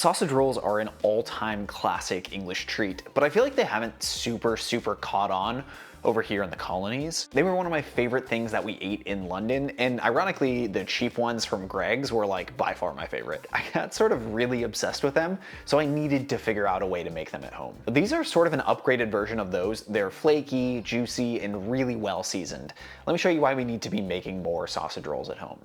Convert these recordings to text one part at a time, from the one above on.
Sausage rolls are an all-time classic English treat, but I feel like they haven't super caught on over here in the colonies. They were one of my favorite things that we ate in London, and ironically, the cheap ones from Greg's were like by far my favorite. I got sort of really obsessed with them, so I needed to figure out a way to make them at home. These are sort of an upgraded version of those. They're flaky, juicy, and really well seasoned. Let me show you why we need to be making more sausage rolls at home.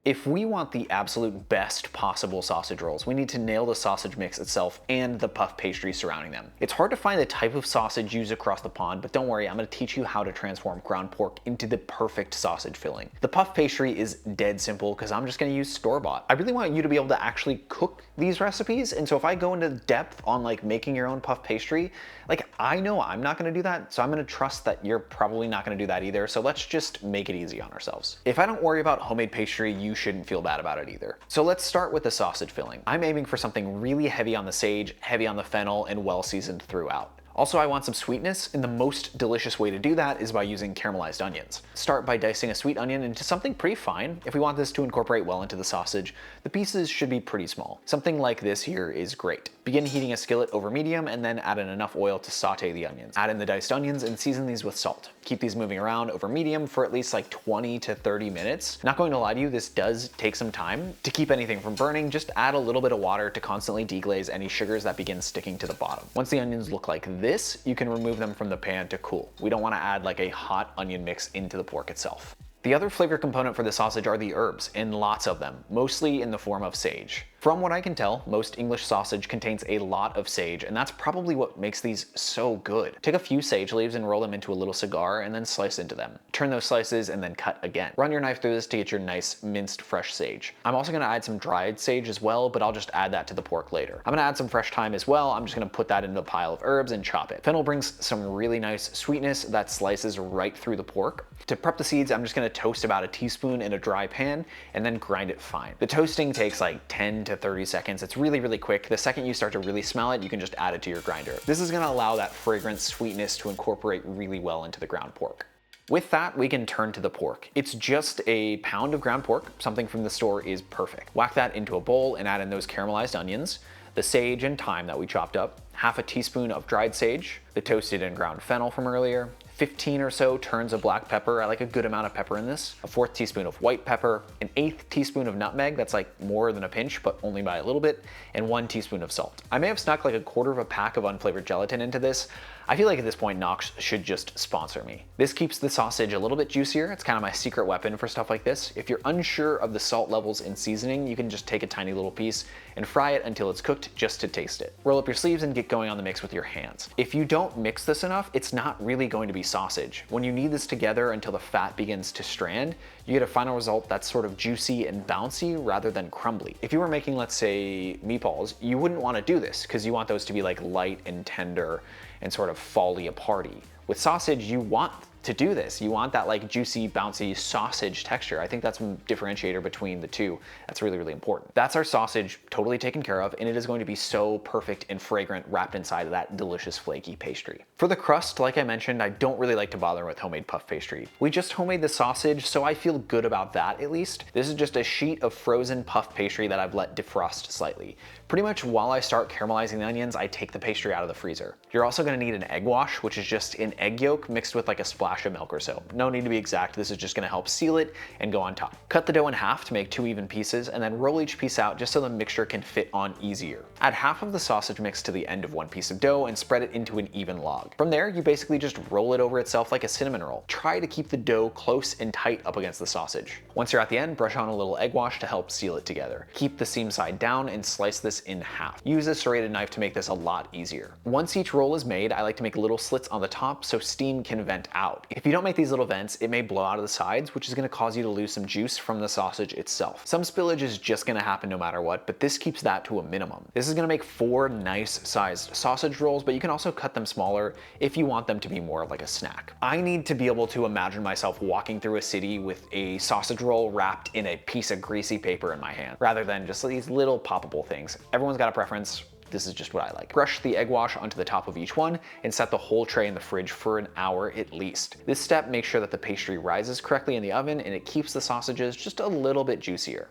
If we want the absolute best possible sausage rolls, we need to nail the sausage mix itself and the puff pastry surrounding them. It's hard to find the type of sausage used across the pond, but don't worry, I'm going to teach you how to transform ground pork into the perfect sausage filling. The puff pastry is dead simple because I'm just going to use store-bought. I really want you to be able to actually cook these recipes, and so if I go into depth on like making your own puff pastry, like I know I'm not going to do that, so I'm going to trust that you're probably not going to do that either, so let's just make it easy on ourselves. If I don't worry about homemade pastry, you shouldn't feel bad about it either. So let's start with the sausage filling. I'm aiming for something really heavy on the sage, heavy on the fennel, and well seasoned throughout. Also, I want some sweetness, and the most delicious way to do that is by using caramelized onions. Start by dicing a sweet onion into something pretty fine. If we want this to incorporate well into the sausage, the pieces should be pretty small. Something like this here is great. Begin heating a skillet over medium and then add in enough oil to saute the onions. Add in the diced onions and season these with salt. Keep these moving around over medium for at least like 20 to 30 minutes. Not going to lie to you, this does take some time. To keep anything from burning, just add a little bit of water to constantly deglaze any sugars that begin sticking to the bottom. Once the onions look like this, you can remove them from the pan to cool. We don't want to add like a hot onion mix into the pork itself. The other flavor component for the sausage are the herbs, and lots of them, mostly in the form of sage. From what I can tell, most English sausage contains a lot of sage, and that's probably what makes these so good. Take a few sage leaves and roll them into a little cigar and then slice into them. Turn those slices and then cut again. Run your knife through this to get your nice minced fresh sage. I'm also gonna add some dried sage as well, but I'll just add that to the pork later. I'm gonna add some fresh thyme as well. I'm just gonna put that into a pile of herbs and chop it. Fennel brings some really nice sweetness that slices right through the pork. To prep the seeds, I'm just gonna toast about a teaspoon in a dry pan and then grind it fine. The toasting takes like 10 to 30 seconds. It's really quick. The second you start to really smell it, you can just add it to your grinder. This is gonna allow that fragrant sweetness to incorporate really well into the ground pork. With that, we can turn to the pork. It's just a pound of ground pork. Something from the store is perfect. Whack that into a bowl and add in those caramelized onions, the sage and thyme that we chopped up, half a teaspoon of dried sage, the toasted and ground fennel from earlier, 15 or so turns of black pepper. I like a good amount of pepper in this. A 4th teaspoon of white pepper, an 1/8 teaspoon of nutmeg, that's like more than a pinch, but only by a little bit, and 1 teaspoon of salt. I may have snuck like a quarter of a pack of unflavored gelatin into this. I feel like at this point, Knox should just sponsor me. This keeps the sausage a little bit juicier. It's kind of my secret weapon for stuff like this. If you're unsure of the salt levels in seasoning, you can just take a tiny little piece and fry it until it's cooked just to taste it. Roll up your sleeves and get going on the mix with your hands. If you don't mix this enough, it's not really going to be sausage. When you knead this together until the fat begins to strand, you get a final result that's sort of juicy and bouncy rather than crumbly. If you were making, let's say, meatballs, you wouldn't want to do this because you want those to be like light and tender and sort of fally aparty. With sausage, you want to do this. You want that like juicy, bouncy sausage texture. I think that's a differentiator between the two. That's really important. That's our sausage totally taken care of, and it is going to be so perfect and fragrant wrapped inside of that delicious flaky pastry. For the crust, like I mentioned, I don't really like to bother with homemade puff pastry. We just homemade the sausage, so I feel good about that at least. This is just a sheet of frozen puff pastry that I've let defrost slightly. Pretty much while I start caramelizing the onions, I take the pastry out of the freezer. You're also gonna need an egg wash, which is just an egg yolk mixed with like a splash of milk or so. No need to be exact, this is just gonna help seal it and go on top. Cut the dough in half to make 2 even pieces, and then roll each piece out just so the mixture can fit on easier. Add half of the sausage mix to the end of one piece of dough and spread it into an even log. From there, you basically just roll it over itself like a cinnamon roll. Try to keep the dough close and tight up against the sausage. Once you're at the end, brush on a little egg wash to help seal it together. Keep the seam side down and slice this in half. Use a serrated knife to make this a lot easier. Once each roll is made, I like to make little slits on the top so steam can vent out. If you don't make these little vents, it may blow out of the sides, which is going to cause you to lose some juice from the sausage itself. Some spillage is just going to happen no matter what, but this keeps that to a minimum. This is going to make 4 nice sized sausage rolls, but you can also cut them smaller if you want them to be more like a snack. I need to be able to imagine myself walking through a city with a sausage roll wrapped in a piece of greasy paper in my hand, rather than just these little poppable things. Everyone's got a preference. This is just what I like. Brush the egg wash onto the top of each one and set the whole tray in the fridge for an hour at least. This step makes sure that the pastry rises correctly in the oven and it keeps the sausages just a little bit juicier.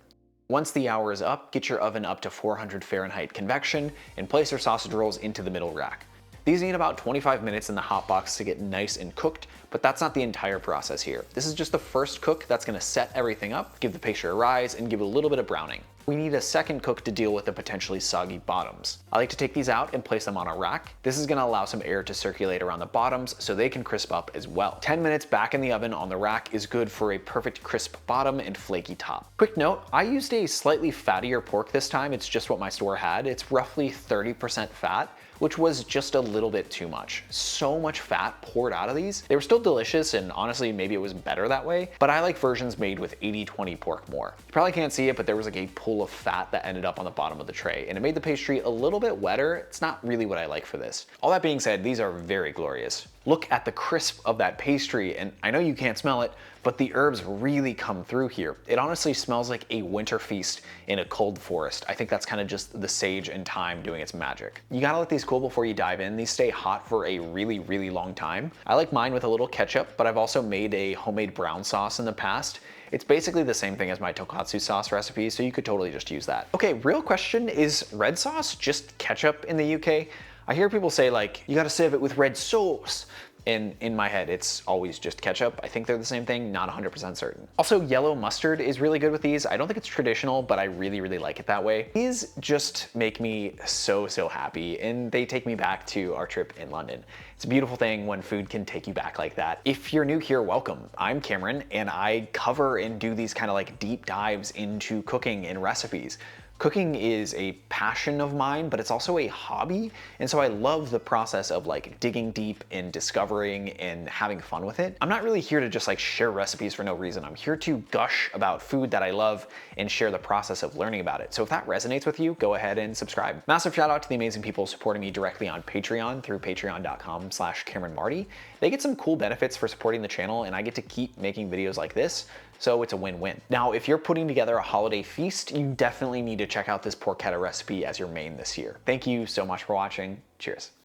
Once the hour is up, get your oven up to 400 Fahrenheit convection and place your sausage rolls into the middle rack. These need about 25 minutes in the hot box to get nice and cooked, but that's not the entire process here. This is just the first cook that's gonna set everything up, give the pastry a rise, and give it a little bit of browning. We need a second cook to deal with the potentially soggy bottoms. I like to take these out and place them on a rack. This is gonna allow some air to circulate around the bottoms so they can crisp up as well. 10 minutes back in the oven on the rack is good for a perfect crisp bottom and flaky top. Quick note, I used a slightly fattier pork this time. It's just what my store had. It's roughly 30% fat, which was just a little bit too much. So much fat poured out of these. They were still delicious, and honestly, maybe it was better that way, but I like versions made with 80-20 pork more. You probably can't see it, but there was like a pool of fat that ended up on the bottom of the tray, and it made the pastry a little bit wetter. It's not really what I like for this. All that being said, these are very glorious. Look at the crisp of that pastry, and I know you can't smell it, but the herbs really come through here. It honestly smells like a winter feast in a cold forest. I think that's kind of just the sage and thyme doing its magic. You gotta let these cool before you dive in. These stay hot for a really, really long time. I like mine with a little ketchup, but I've also made a homemade brown sauce in the past. It's basically the same thing as my tonkatsu sauce recipe, so you could totally just use that. Okay, real question, is red sauce just ketchup in the UK? I hear people say like, you gotta serve it with red sauce. And in my head, it's always just ketchup. I think they're the same thing, not 100% certain. Also, yellow mustard is really good with these. I don't think it's traditional, but I really, really like it that way. These just make me so, so happy, and they take me back to our trip in London. It's a beautiful thing when food can take you back like that. If you're new here, welcome. I'm Cameron, and I cover and do these kind of like deep dives into cooking and recipes. Cooking is a passion of mine, but it's also a hobby. And so I love the process of like digging deep and discovering and having fun with it. I'm not really here to just like share recipes for no reason. I'm here to gush about food that I love and share the process of learning about it. So if that resonates with you, go ahead and subscribe. Massive shout out to the amazing people supporting me directly on Patreon through patreon.com/CameronMarty. They get some cool benefits for supporting the channel, and I get to keep making videos like this. So it's a win-win. Now, if you're putting together a holiday feast, you definitely need to check out this porchetta recipe as your main this year. Thank you so much for watching. Cheers.